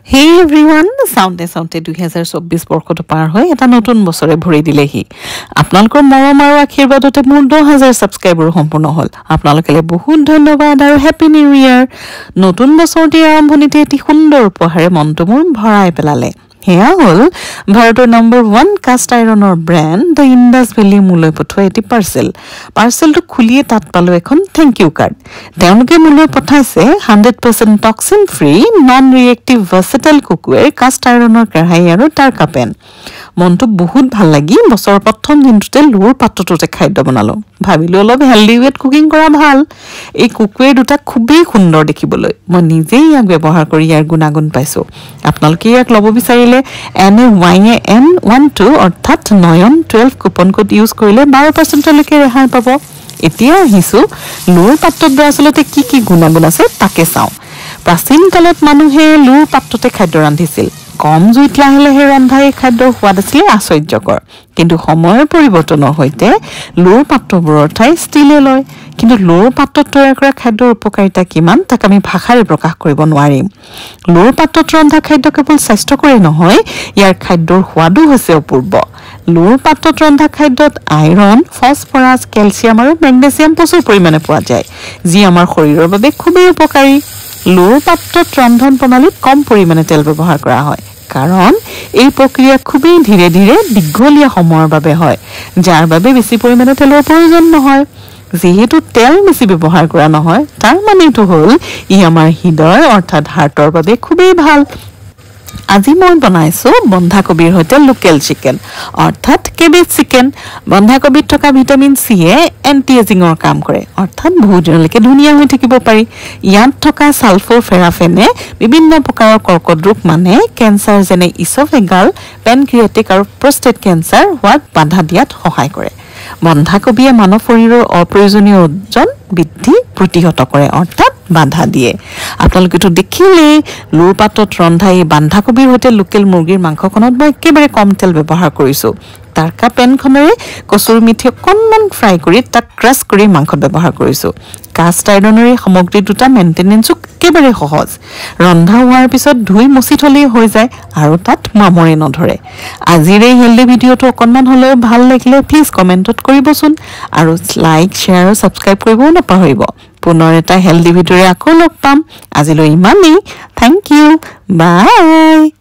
Hey everyone, Sound 2024 বৰ্ষটো পাৰ হৈ এটা নতুন বছৰে ভৰি দিলেহি। আপোনালোকৰ মৰম আৰু আশীৰ্বাদতে মোৰ 10,000 সাবস্ক্ৰাইবাৰ সম্পূৰ্ণ হ'ল। আপোনালোকলৈ বহুত ধন্যবাদ আৰু হ্যাপি নিউ ইয়াৰ। নতুন বছৰটিৰ আৰম্ভণিতে এটি সুন্দৰ উপহাৰে মনটো মোৰ ভৰাই পেলালে। হেয়া হ'ল ভাৰতৰ নম্বৰ 1 কাষ্ট আইৰণৰ ব্ৰেণ্ড দ্য ইণ্ডাছ ভেলী মোলৈ পঠোৱা এটি পাৰ্চেলটো খুলিয়ে তাত পালো এখন থেংক ইউ কাৰ্ড। তেওঁলোকে মোলৈ পঠাইছে 100% toxin free non reactive versatile cookware cast আইৰণৰ কেৰাহী আৰু টাৰ্কা পেন। মনটো বহুত ভাল লাগি বছৰৰ প্ৰথম দিনটোতে লোৰ পাত্ৰটোতে খাদ্য বনালো। ভাবিলো অলপ হেলদি ৱেট কুকিং কৰা ভাল। এই কুকৱেৰ দুটা খুবেই সুন্দৰ দেখিবলৈ। মই নিজেই ইয়াক ব্যৱহাৰ কৰি ইয়াৰ গুণাগুণ পাইছো। আপোনালোকে ইয়াক ল'ব বিচাৰিলে NAYAN12 অৰ্থাৎ নয়ন 12 কুপন কোড ইউজ কৰিলে 12% লৈকে ৰেহাই পাব। এতিয়া আহিছো লোৰ পাত্ৰত আচলতে কি গুণাগুণ আছে তাকে চাওঁ। প্ৰাচীন কালত মানুহে লোৰ পাত্ৰতে খাদ্য ৰান্ধিছিল। কম জুইত লাহে ৰন্ধা এই খাদ্যৰ সোৱাদ আছিল আশ্চৰ্যকৰ। কিন্তু সময়ৰ পৰিৱৰ্তনৰ সৈতে লোৰ পাত্ৰবোৰৰ ঠাই ষ্টিলে লয়। কিন্তু লোৰ পাত্ৰত তৈয়াৰ কৰা খাদ্যৰ উপকাৰিতা কিমান তাক আমি ভাষাৰে প্ৰকাশ কৰিব নোৱাৰিম। লোৰ পাত্ৰত ৰন্ধা খাদ্য কেৱল স্বাস্থ্যকৰেই নহয়, ইয়াৰ খাদ্যৰ সোৱাদো হৈছে অপূৰ্ব। লোৰ পাত্ৰত ৰন্ধা খাদ্যত আইৰণ, ফছফৰাছ, কেলছিয়াম আৰু মেগনেছিয়াম প্ৰচুৰ পৰিমাণে পোৱা যায়, যি আমাৰ শৰীৰৰ বাবে খুবেই উপকাৰী। লোৰ পাত্ৰত ৰন্ধন প্ৰণালীত কম পৰিমাণে তেল ব্যৱহাৰ কৰা হয়, কাৰণ এই প্ৰক্ৰিয়া খুবেই ধীৰে দীঘলীয়া সময়ৰ বাবে হয়, যাৰ বাবে বেছি পৰিমাণে তেলৰ প্ৰয়োজন নহয়। যেহেতু তেল বেছি ব্যৱহাৰ কৰা নহয়, তাৰ মানেটো হ'ল ই আমাৰ হৃদয় অৰ্থাৎ হাৰ্টৰ বাবে খুবেই ভাল। আজি মই বনাইছো বন্ধাকবিৰ সৈতে লোকেল চিকেন অৰ্থাৎ কেবেজ চিকেন। বন্ধাকবিত থকা ভিটামিন চিয়ে এন্টি এজিঙৰ কাম কৰে অৰ্থাৎ বহুত দিনলৈকে ধুনীয়া হৈ থাকিব পাৰি। ইয়াত থকা সালফোফেৰাফেনে বিভিন্ন প্ৰকাৰৰ কৰ্কট ৰোগ মানে কেঞ্চাৰ যেনে ইছ'ফেগাল, পেনক্ৰিয়েটিক আৰু প্ৰষ্টেট কেঞ্চাৰ হোৱাত বাধা দিয়াত সহায় কৰে। বন্ধাকবিয়ে মানৱ শৰীৰৰ অপ্ৰয়োজনীয় ওজন বৃদ্ধি প্ৰতিহত কৰে অৰ্থাৎ বাধা দিয়ে। আপোনালোকেতো দেখিলেই লোৰ পাত্ৰত ৰন্ধা এই বন্ধাকবিৰ সৈতে লোকেল মুৰ্গীৰ মাংসখনত মই একেবাৰে কম তেল ব্যৱহাৰ কৰিছো। টাৰ্কা পেনখনেৰে কচুৰি মিঠি অকণমান ফ্ৰাই কৰি তাক ক্ৰাছ কৰি মাংসত ব্যৱহাৰ কৰিছো। কাষ্ট আইৰণৰ এই সামগ্ৰী দুটা মেইনটেনেন্সো একেবাৰে সহজ। ৰন্ধা হোৱাৰ পিছত ধুই মুচি থলেই হৈ যায় আৰু তাত মামৰে নধৰে। আজিৰ এই হেল্ডি ভিডিঅ'টো অকণমান হ'লেও ভাল লাগিলে প্লিজ কমেণ্টত কৰিবচোন আৰু লাইক, শ্বেয়াৰ আৰু ছাবস্ক্ৰাইব কৰিবও নাপাহৰিব। পুনৰ এটা হেল্ডি ভিডিঅ'ৰে আকৌ লগ পাম। আজিলৈ ইমানেই। Thank you. বাই।